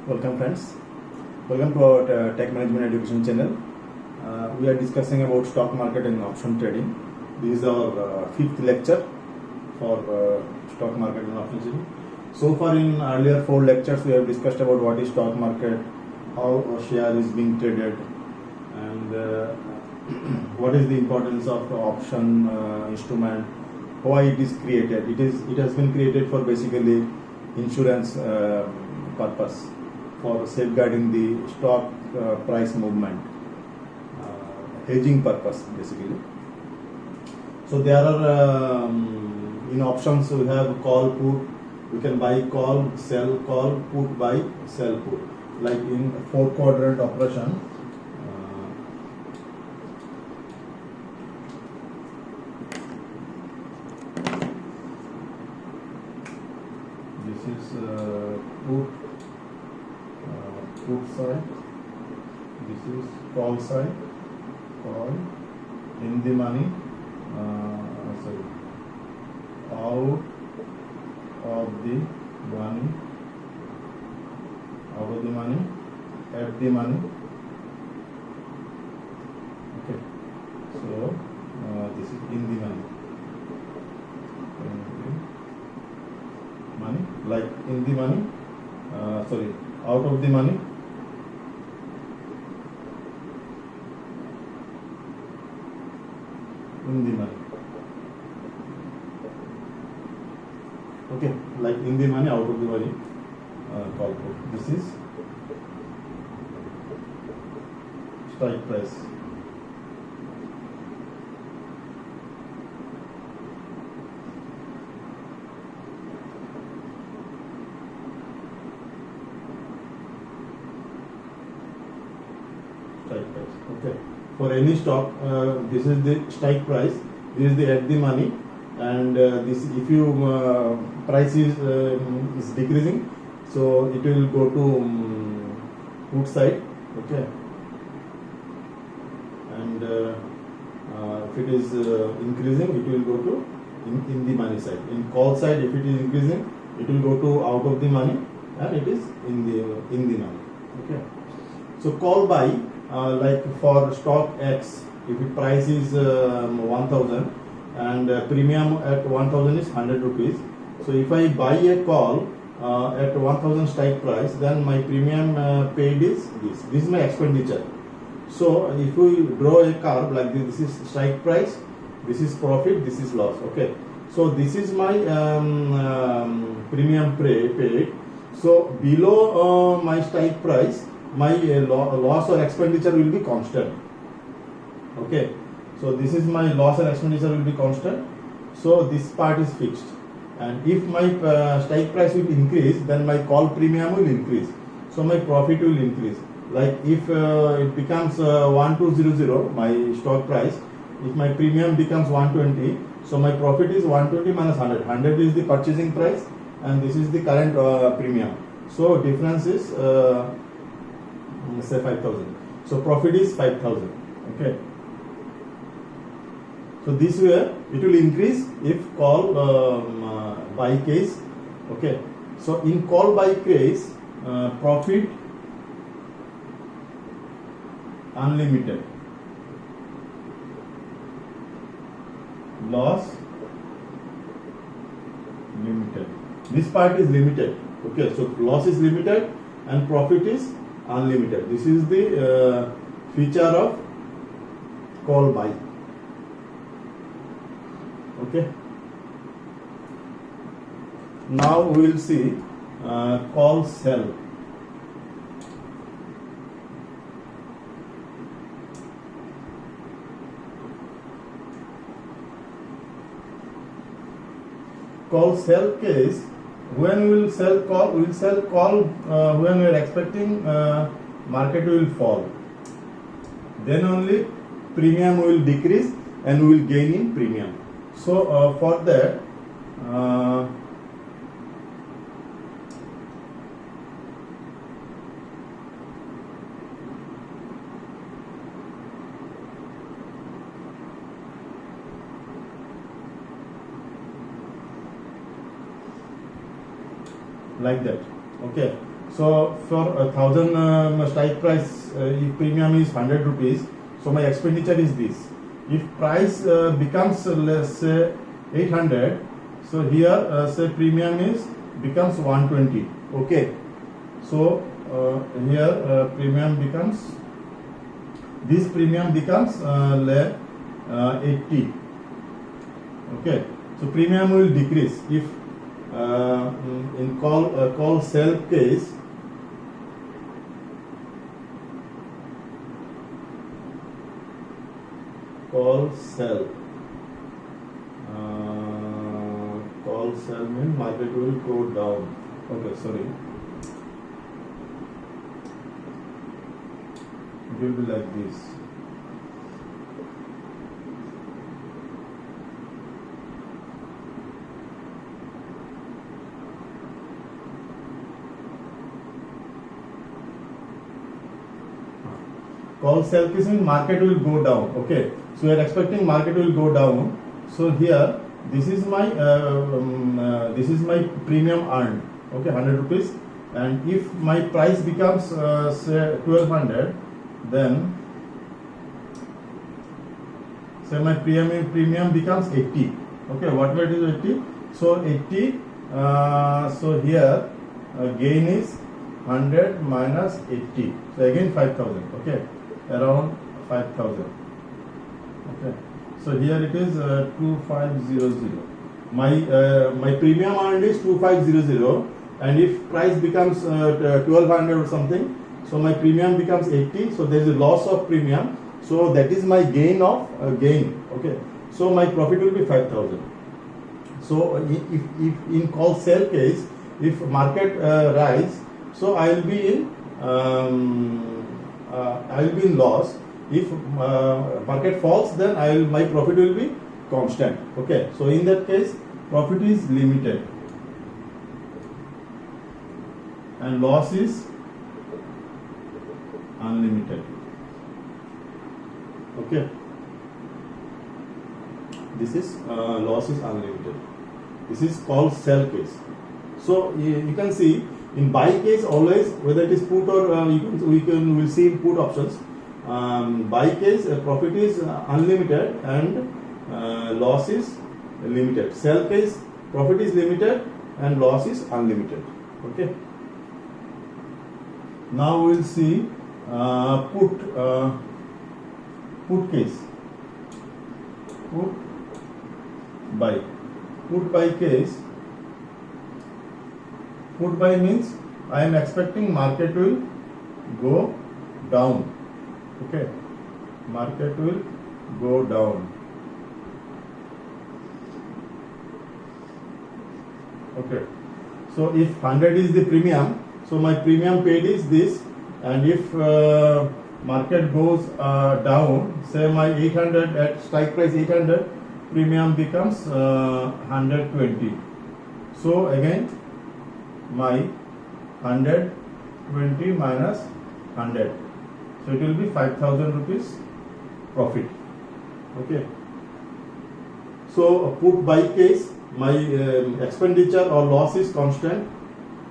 Welcome friends. Welcome to our Tech Management Education channel. We are discussing about stock market and option trading. This is our fifth lecture for stock market and option trading. So far in earlier 4 lectures we have discussed about what is stock market, how a share is being traded, and what is the importance of option instrument, why it is created. It has been created for basically insurance purpose, for safeguarding the stock price movement, hedging purpose basically. So there are in options we have call, put. We can buy call, sell call, put, buy, sell, put. Like in 4 quadrant operation, this is put side, this is call side, call, in the money, out of the money, at the money. Okay, so this is in the money. Like in the money, out of the money, in the money. Okay, like in the money, out of the money, call put. This is strike price. Strike price. Okay. For any stock, this is the strike price. This is the at the money, and this if you price is decreasing, so it will go to put side. Okay. And if it is increasing, it will go to in the money side. In call side, if it is increasing, it will go to out of the money, and it is in the money. Okay. So call buy, like for stock X, if the price is 1000 and premium at 1000 is 100 rupees. So if I buy a call at 1000 strike price, then my premium paid is this. This is my expenditure. So if we draw a curve like this is strike price, this is profit, this is loss. Okay. So this is my premium paid. So below my strike price, my loss or expenditure will be constant. Okay. So this is my loss or expenditure will be constant. So this part is fixed. And if my strike price will increase, then my call premium will increase. So my profit will increase. Like if it becomes 1200, my stock price, if my premium becomes 120, so my profit is 120 minus 100. 100 is the purchasing price and this is the current premium. So difference is say 5000. So profit is 5000. Okay. So this way it will increase if call buy case. Okay. So in call buy case, profit unlimited, loss limited. This part is limited. Okay. So loss is limited and profit is unlimited. This is the feature of call buy. Okay. Now we will see call sell. Call sell case, when we will sell call, we will sell call when we are expecting market will fall. Then only premium will decrease and we will gain in premium. So for that, like that. Okay, So for 1,000 strike price, if premium is 100 rupees, so my expenditure is this. If price becomes let's say 800, so here say premium is becomes 120. Okay, so here premium becomes, this premium becomes 80. Okay, so premium will decrease if in call sell case. Call sell means market will go down. Okay, sorry, it will be like this. Call sell case means market will go down. Okay, so we are expecting market will go down. So here this is my premium earned. Okay, 100 rupees, and if my price becomes say 1200, then say my premium becomes 80. Okay, whatever it is 80. So 80. So here gain is 100 minus 80. So again 5,000. Okay, around 5,000. Okay, so here it is 2500. My premium earned is 2500, and if price becomes 1200 or something, so my premium becomes 80. So there is a loss of premium. So that is my gain of gain. Okay, so my profit will be 5,000. So if in call sell case, if market rise, so I will be in loss. If market falls, then my profit will be constant. Okay, so in that case profit is limited and loss is unlimited. Okay, this is loss is unlimited. This is called sell case. So you can see in buy case always, whether it is put or we'll see in put options. Buy case profit is unlimited and loss is limited. Sell case profit is limited and loss is unlimited. Okay. Now we'll see put case. Put buy case. Put buy means I am expecting market will go down. Okay, market will go down. Okay, so if 100 is the premium, so my premium paid is this, and if market goes down, say my 800 at strike price 800, premium becomes 120. So again my 120 minus 100, so it will be 5,000 rupees profit. Okay, so put buy case, my expenditure or loss is constant,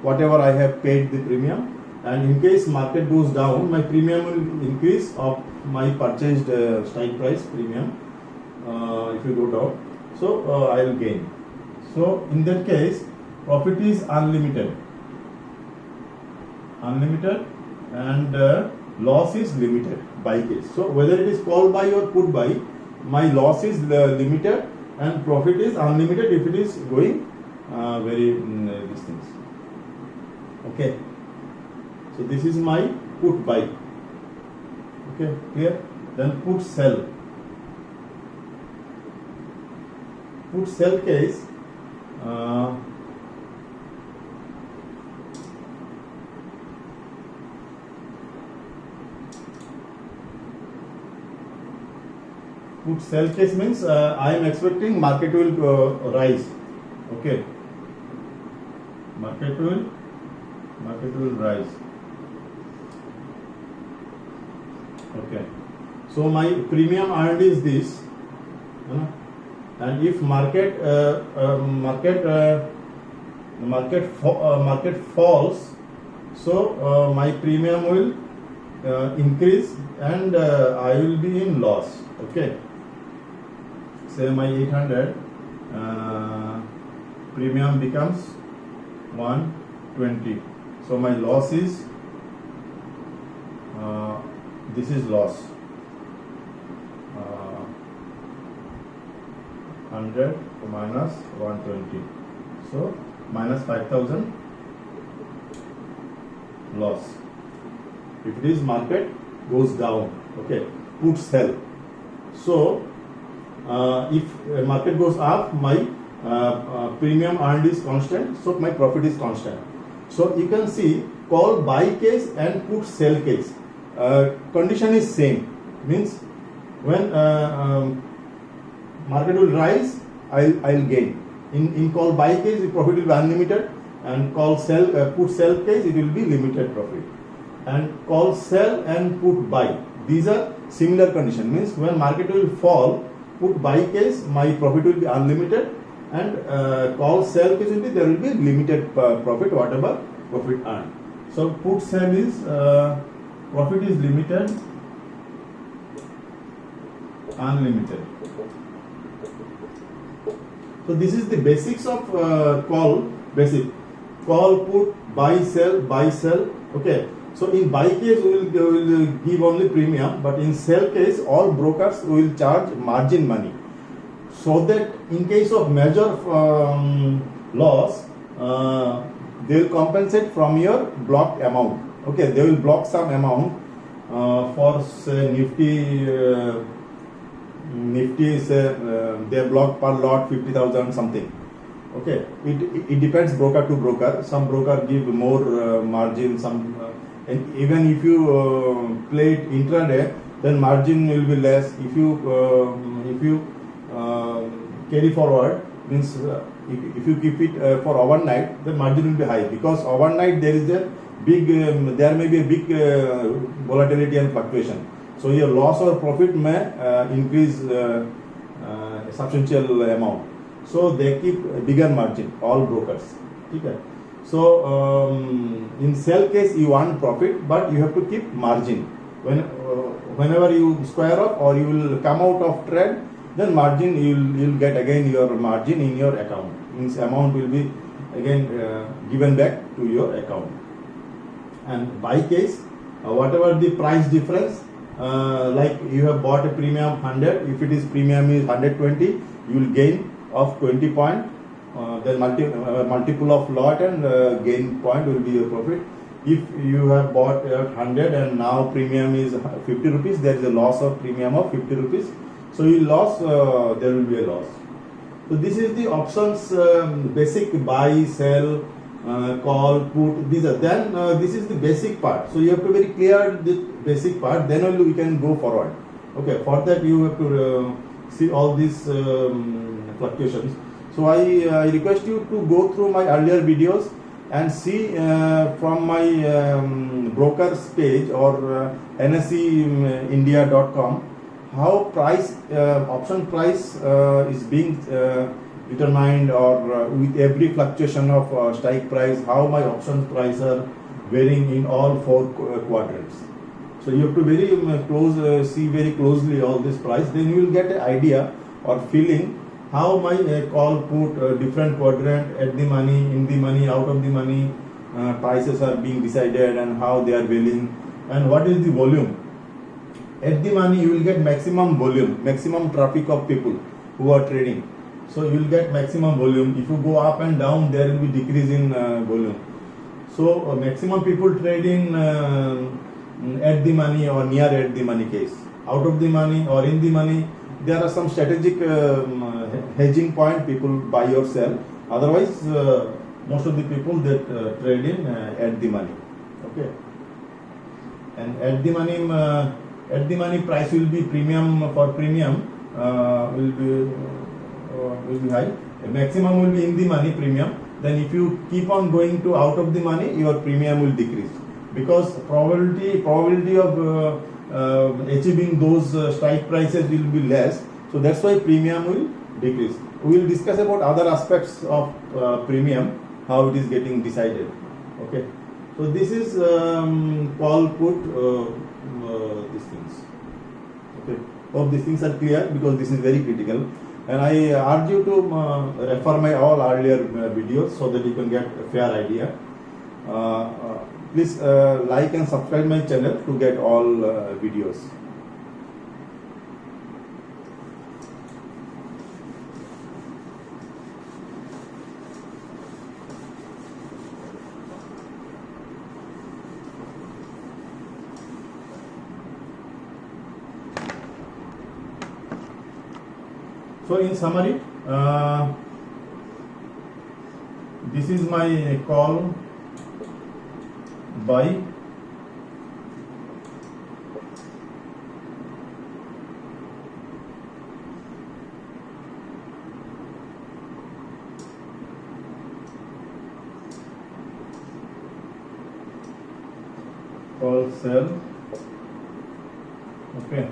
whatever I have paid the premium, and in case market goes down, my premium will increase of my purchased strike price premium. If you go down, so I will gain. So in that case profit is unlimited and loss is limited. Buy case, so whether it is call buy or put buy, my loss is limited and profit is unlimited if it is going very these things. Okay, so this is my put buy. Okay, clear? Then put sell. Put sell case, put sell case means I am expecting market will rise. Okay, market will rise. Okay, so my premium earned is this, and if market falls, So my premium will increase and I will be in loss. Okay. Say my 800 premium becomes 120. So my loss is this is loss. 100 minus 120. So minus 5,000 loss. If this market goes down, okay, put sell. So if market goes up, my premium earned is constant, so my profit is constant. So you can see call buy case and put sell case. Condition is same, means when market will rise, I'll gain. In call buy case, the profit will be unlimited, and call sell put sell case, it will be limited profit. And call sell and put buy, these are similar condition, means when market will fall, put buy case, my profit will be unlimited, and call sell case will be there will be limited profit, whatever profit earned. So put sell is profit is limited, unlimited. So this is the basics of call. Basic call, put, buy, sell. Okay. So in buy case we will give only premium, but in sell case all brokers will charge margin money, so that in case of major loss, they will compensate from your blocked amount. Okay, they will block some amount for say Nifty say they block per lot 50,000 something. Okay, it depends broker to broker. Some broker give more margin, some and even if you play it intraday, then margin will be less. If you carry forward, means if you keep it for overnight, the margin will be high, because overnight there is a big there may be a big volatility and fluctuation. So your loss or profit may increase substantial amount. So they keep a bigger margin, all brokers. Okay. So in sell case you want profit, but you have to keep margin. Whenever you square up or you will come out of trade, then margin you'll get again your margin in your account. Means amount will be again given back to your account. And buy case, whatever the price difference, like you have bought a premium 100, if it is premium is 120, you will gain of 20 point, then multiple of lot and gain point will be your profit. If you have bought 100 and now premium is 50 rupees, there is a loss of premium of 50 rupees. So you loss, there will be a loss. So this is the options, basic buy, sell, call, put. These are then this is the basic part. So you have to very clear the basic part. Then only we can go forward. Okay. For that you have to see all these fluctuations. So I request you to go through my earlier videos and see from my brokers page or NSEindia.com how price option price is being determined, or with every fluctuation of strike price, how my option price are varying in all four quadrants. So you have to very see very closely all this price, then you will get an idea or feeling how my call, put, different quadrant, at the money, in the money, out of the money, prices are being decided and how they are varying, and what is the volume. At the money you will get maximum volume, maximum traffic of people who are trading. So you will get maximum volume. If you go up and down, there will be decrease in volume. So maximum people trading at the money or near at the money case. Out of the money or in the money, there are some strategic hedging point, people buy or sell. Otherwise, most of the people that trade in at the money. Okay. And at the money price will be premium, for premium will be high. The maximum will be in the money premium. Then if you keep on going to out of the money, your premium will decrease, because probability of achieving those strike prices will be less. So that's why premium will decrease. We will discuss about other aspects of premium, how it is getting decided. Okay. So this is call put these things. Okay. Hope these things are clear because this is very critical. And I urge you to refer my all earlier videos so that you can get a fair idea. Please like and subscribe my channel to get all videos. So in summary, this is my call buy, call sell. Okay.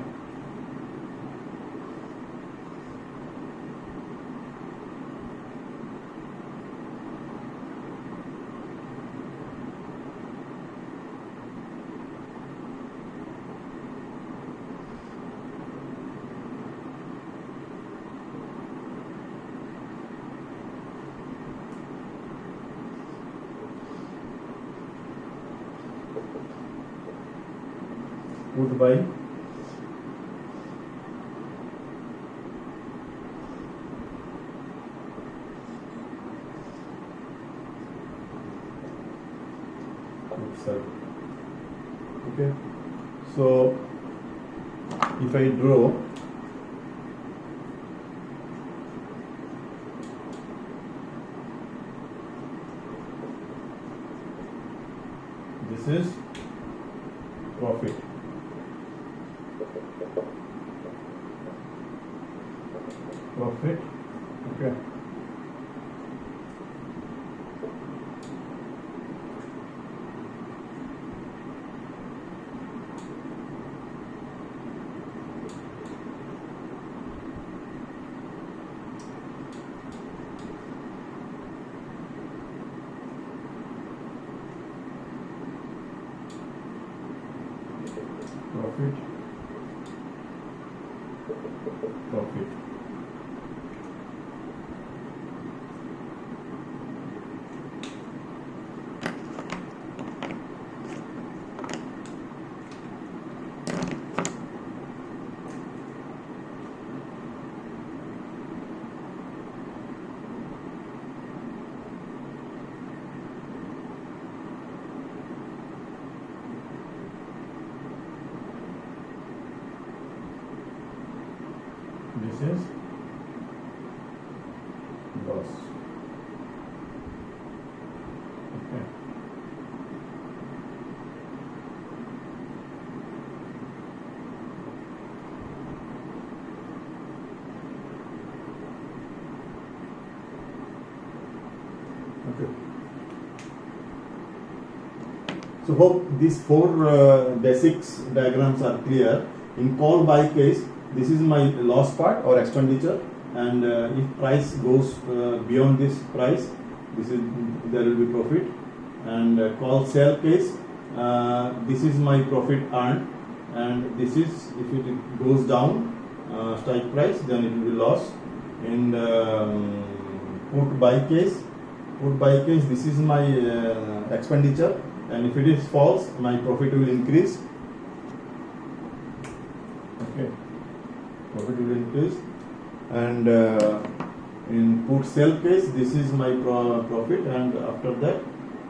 Put buy, put sell. Okay. So if I draw, this is profit. Profit. Okay. Profit. Profit. This is loss. Okay. Okay. So hope these four basics diagrams are clear. In call buy case, this is my loss part or expenditure, and if price goes beyond this price, there will be profit. And call sell case, this is my profit earned, and this is if it goes down strike price, then it will be loss. In put buy case, this is my expenditure, and if it is false, my profit will increase. Okay. Profit will increase. And in put sell case, this is my profit, and after that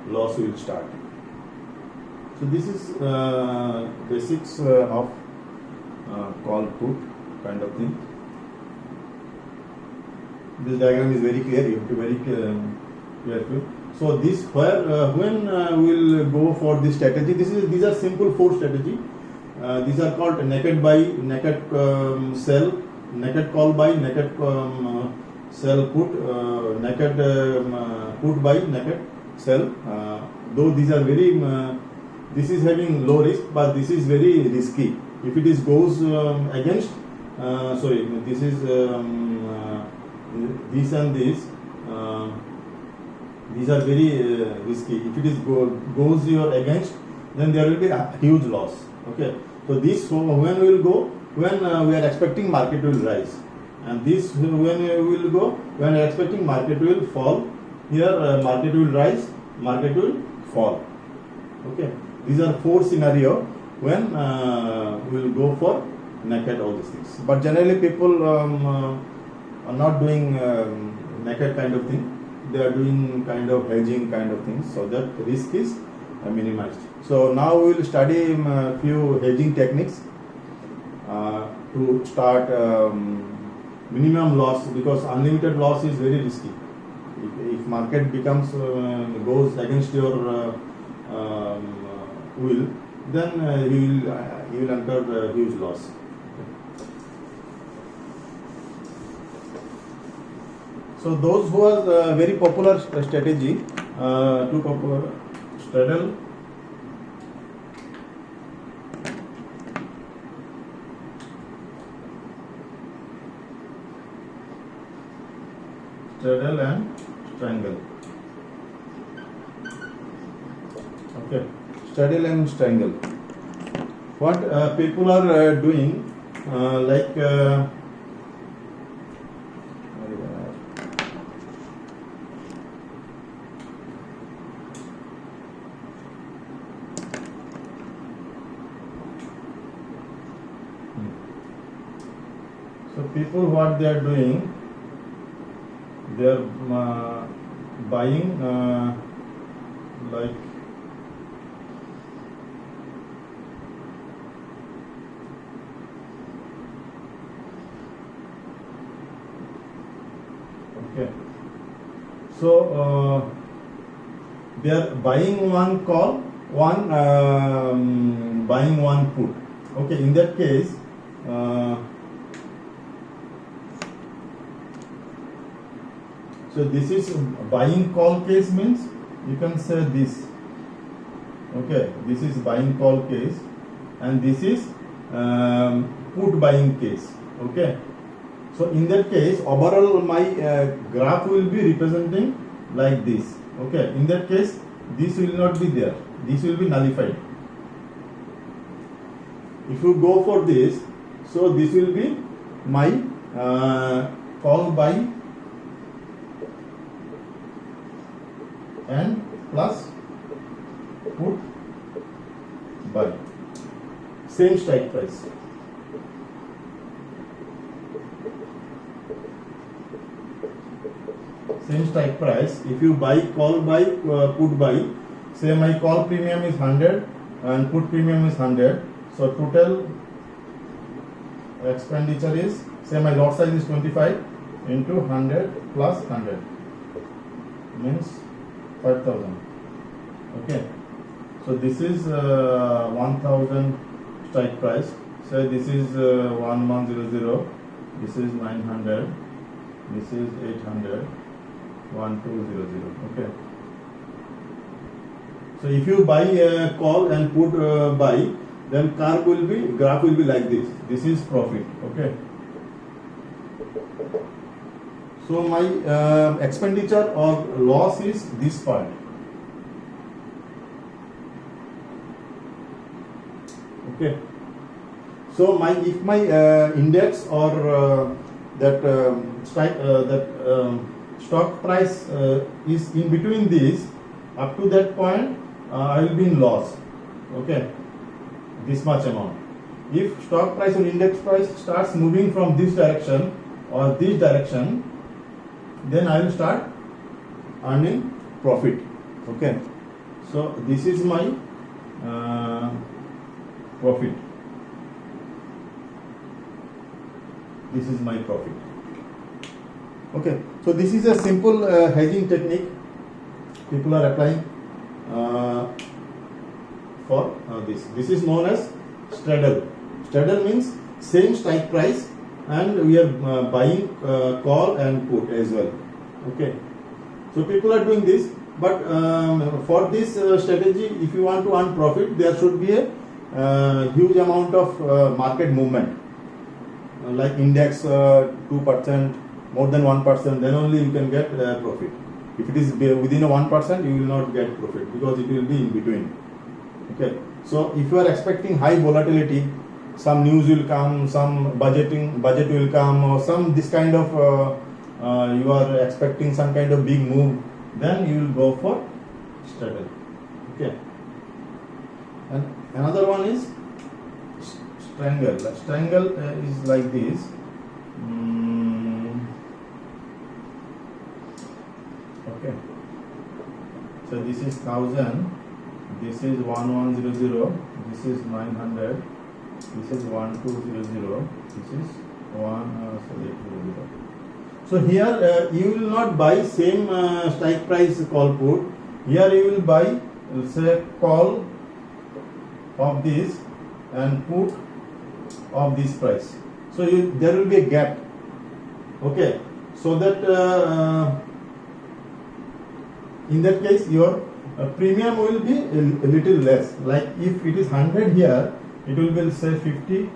loss will start. So this is basics of call put kind of thing. This diagram is very clear. You have to very careful. So this when we'll go for this strategy. These are simple four strategy. These are called naked buy, naked sell, naked call buy, naked sell put, naked put buy, naked sell. Though these are very, this is having low risk, but this is very risky. If it is goes against, this is this and this. These are very risky. If it is goes your against, then there will be a huge loss. Okay. So this when we will go when we are expecting market will rise, and this when we will go when we are expecting market will fall. Here market will rise, market will fall. Okay. These are 4 scenario when we will go for naked all these things. But generally people are not doing naked kind of thing. They are doing kind of hedging kind of things, so that risk is minimized. So now we will study few hedging techniques to start minimum loss, because unlimited loss is very risky. If market becomes goes against your will, then you will incur huge loss. So those who are very popular strategy, too popular, straddle, and strangle. Okay, straddle and strangle. What people are doing, like. So people, what they are doing, they are buying like okay. So they are buying one call, buying one put. Okay, in that case. So this is buying call case, means you can say this. Okay, this is buying call case, and this is put buying case. Okay, so in that case, overall my graph will be representing like this. Okay, in that case, this will not be there. This will be nullified. If you go for this, so this will be my call buy and plus put buy, same strike price. Same strike price. If you buy call buy, put buy, say my call premium is 100 and put premium is 100. So total expenditure is, say my lot size is 25 into 100 plus 100 means 5,000. Okay, so this is 1,000 strike price. So this is 1100, this is 900, this is 800, 1200. Okay, so if you buy a call and put buy, then graph will be like this. This is profit. Okay, so my expenditure or loss is this part. Okay, so if my index or stock price is in between this, up to that point I will be in loss. Okay, this much amount. If stock price or index price starts moving from this direction or this direction, then I will start earning profit. Okay, so this is my profit. This is my profit. Okay, so this is a simple hedging technique people are applying for this. This is known as straddle. Straddle means same strike price, and we are buying call and put as well. Okay, so people are doing this, but for this strategy, if you want to earn profit, there should be a huge amount of market movement, like index 2%, more than 1%, then only you can get profit. If it is within a 1%, you will not get profit because it will be in between. Okay. So if you are expecting high volatility, some news will come, some budget will come, or some this kind of you are expecting some kind of big move, then you will go for straddle. Okay. And another one is strangle. Strangle is like this. Okay. So this is 1000. This is 1100. This is 900. This is 1200. This is 800. So here you will not buy same strike price call put. Here you will buy, say, call of this and put of this price. So there will be a gap. Okay. So that in that case your premium will be a little less. Like if it is 100 here, it will be say 50. It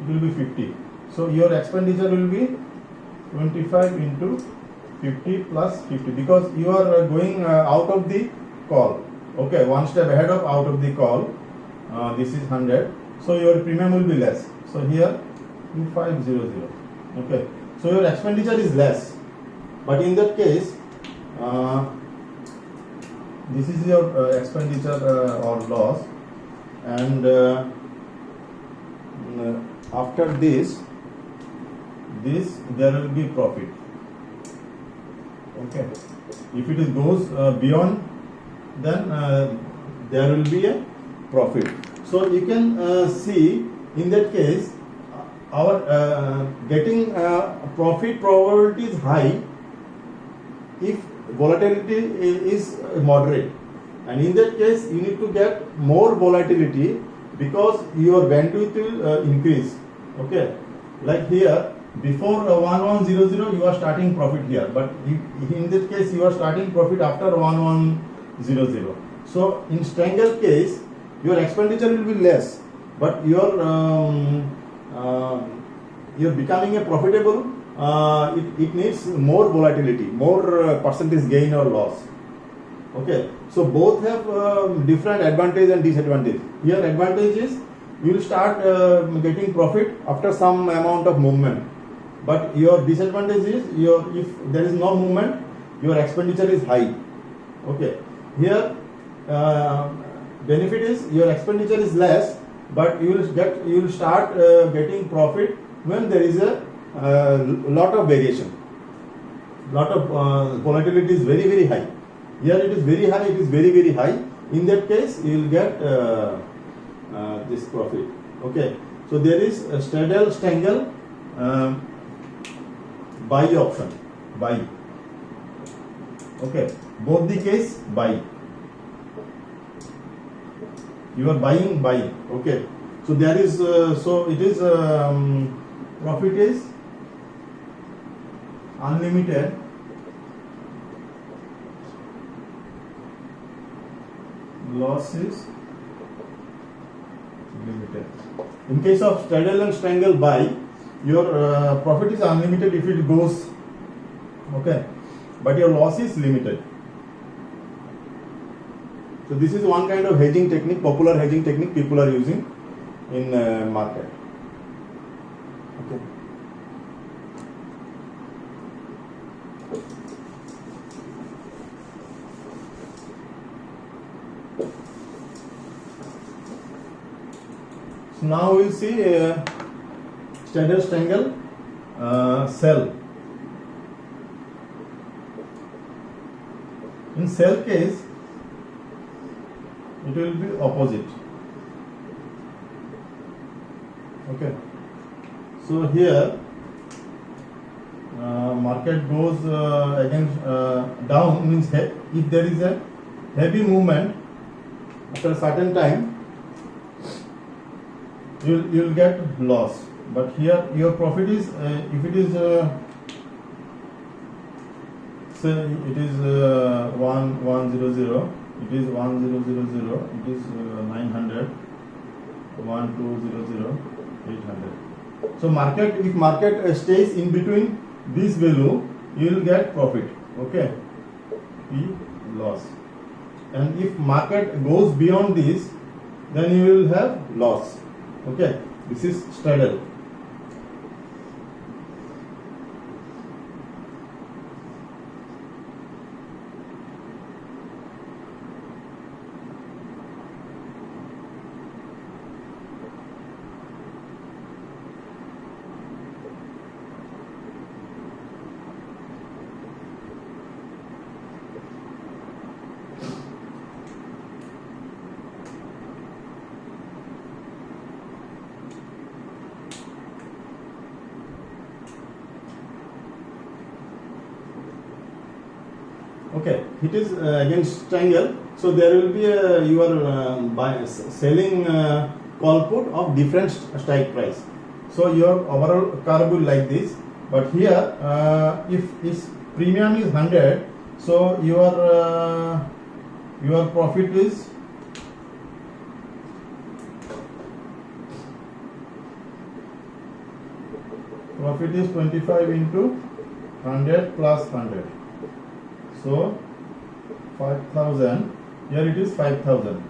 will be 50. So your expenditure will be 25 into 50 plus 50 because you are going out of the call. Okay, one step ahead of out of the call. This is 100. So your premium will be less. So here 2500. Okay. So your expenditure is less. But in that case, this is your expenditure or loss, and after this there will be profit. Okay. If it goes beyond, then there will be a profit. So you can see in that case our getting profit probability is high if volatility is moderate, and in that case you need to get more volatility because your bandwidth will increase. Okay, like here before 1100 you are starting profit here, but in that case you are starting profit after 1100. So in strangle case your expenditure will be less, but you're becoming a profitable. It needs more volatility, more percentage gain or loss. Okay, so both have different advantage and disadvantage. Here advantage is you will start getting profit after some amount of movement, but your disadvantage is if there is no movement, your expenditure is high. Okay, here benefit is your expenditure is less, but you will start getting profit when there is a lot of variation, lot of volatility is very, very high. Here it is very high, it is very, very high. In that case you will get this profit. Okay, so there is a straddle, strangle, buy option, buy. Okay, both the case buy. You are buying. Okay, so there is so it is profit is unlimited, loss is limited. In case of straddle and strangle buy, your profit is unlimited if it goes, okay, but your loss is limited. So this is one kind of hedging technique, popular hedging technique people are using in market. Okay. So now we will see straddle, strangle, sell. In sell case, it will be opposite. Okay. So here market goes against down, means if there is a heavy movement after a certain time, you will get loss. But here your profit is if it is say it is 1100, it is 1000, it is 900, 1200, 800. So if market stays in between this value, you will get profit. Okay, P loss. And if market goes beyond this, then you will have loss. Okay, this is straddle. Okay, it is against triangle, so there will be you are selling call put of different strike price. So your overall curve will like this, but here if its premium is 100, so your profit is profit is 25 into 100 plus 100. So 5,000, here it is 5,000.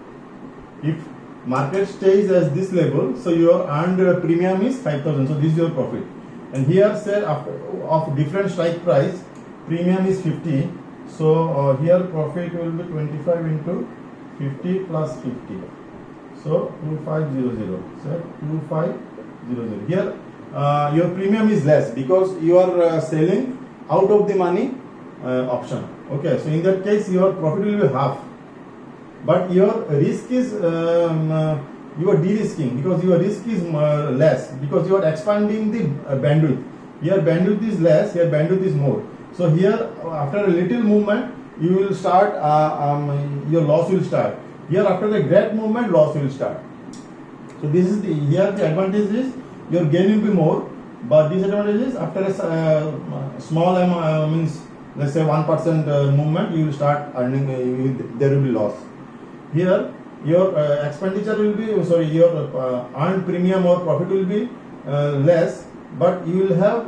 If market stays as this level, so your earned premium is 5,000, so this is your profit. And here say of different strike price, premium is 50, so here profit will be 25 into 50 plus 50. So 2500, so 2500. Here your premium is less because you are selling out of the money option. Okay, so in that case your profit will be half, but your risk is you are de-risking because your risk is less because you are expanding the bandwidth. Here bandwidth is less, here bandwidth is more. So here after a little movement you will start your loss will start. Here after a great movement loss will start. So this is the here the advantage is your gain will be more, but disadvantage is after a small means let's say 1% movement, you will start earning, there will be loss. Here, your expenditure will be, your earned premium or profit will be less, but you will have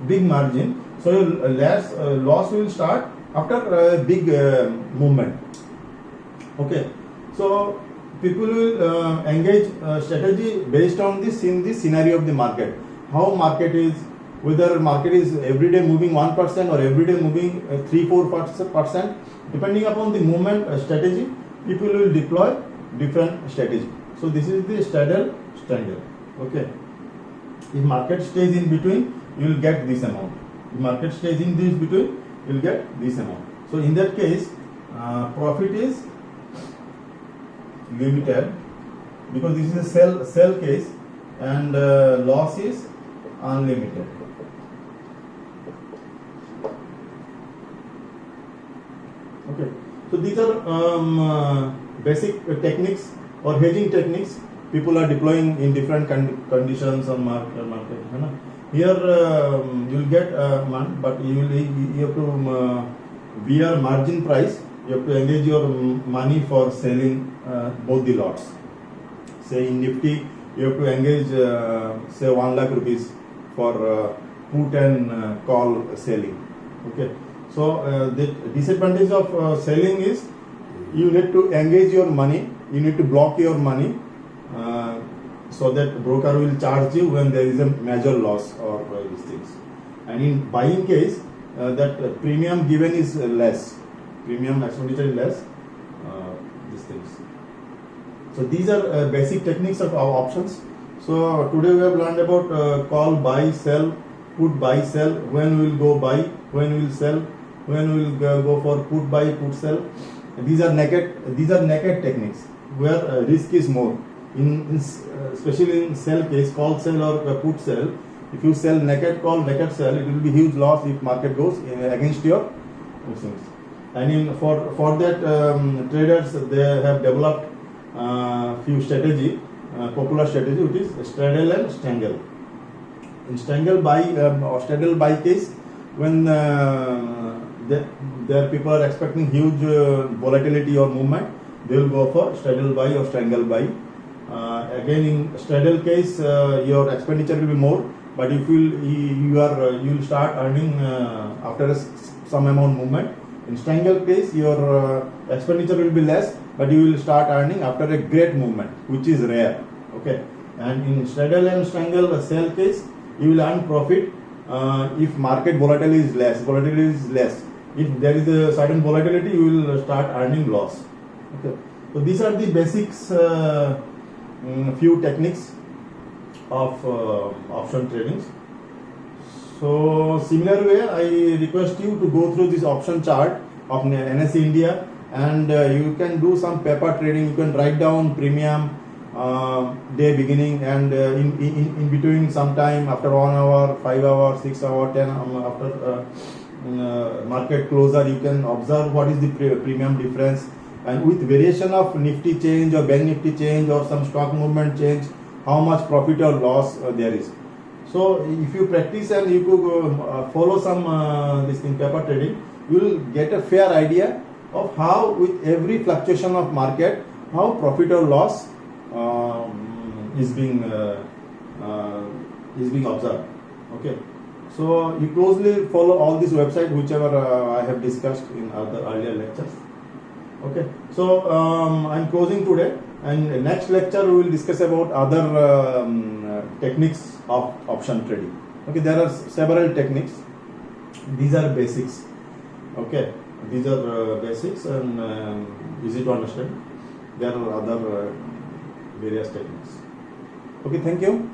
big margin. So your loss will start after a big movement. Okay, so people will engage strategy based on this in the scenario of the market. How market is, whether market is every day moving 1% or every day moving 3-4%, depending upon the movement strategy, people will deploy different strategy. So this is the straddle triangle. Okay, if market stays in between, you will get this amount. If market stays in this between, you will get this amount. So in that case, profit is limited because this is a sell case, and loss is unlimited. Okay, so these are basic techniques or hedging techniques people are deploying in different conditions on market. Here you will get but you have to bear margin price. You have to engage your money for selling both the lots. Say in Nifty, you have to engage say 1 lakh rupees for put and call selling. Okay. So the disadvantage of selling is you need to engage your money, you need to block your money so that broker will charge you when there is a major loss or these things. And in buying case, that premium given is less, premium expenditure is less, these things. So these are basic techniques of our options. So today we have learned about call, buy, sell, put, buy, sell, when we will go buy, when we will sell, when we will go for put, buy, put, sell. These are naked techniques where risk is more. Especially in sell case, call, sell or put, sell. If you sell naked call, naked sell, it will be huge loss if market goes against your things. And for that traders they have developed few strategy, popular strategy, which is straddle and strangle. In strangle buy or straddle buy case, when there people are expecting huge volatility or movement, they will go for straddle buy or strangle buy. Again in straddle case, your expenditure will be more, but if you will start earning after some amount movement, In strangle case, your expenditure will be less, but you will start earning after a great movement, which is rare. Okay, and in straddle and strangle sell case, you will earn profit if market volatility is less. If there is a certain volatility, you will start earning loss. Okay, so these are the basics, few techniques of option trading. So similar way, I request you to go through this option chart of NSE India, and you can do some paper trading. You can write down premium, day beginning, and in between sometime after 1 hour, 5 hour, 6 hour, 10 after market closer, you can observe what is the premium difference, and with variation of Nifty change or Bank Nifty change or some stock movement change, how much profit or loss there is. So if you practice and you could follow some this thing paper trading, you will get a fair idea of how with every fluctuation of market, how profit or loss is being observed. Okay, so you closely follow all these websites, whichever I have discussed in other earlier lectures. Okay, so I'm closing today, and next lecture we will discuss about other techniques of option trading. Okay, there are several techniques. These are basics. Okay, these are basics and easy to understand. There are other various techniques. Okay, thank you.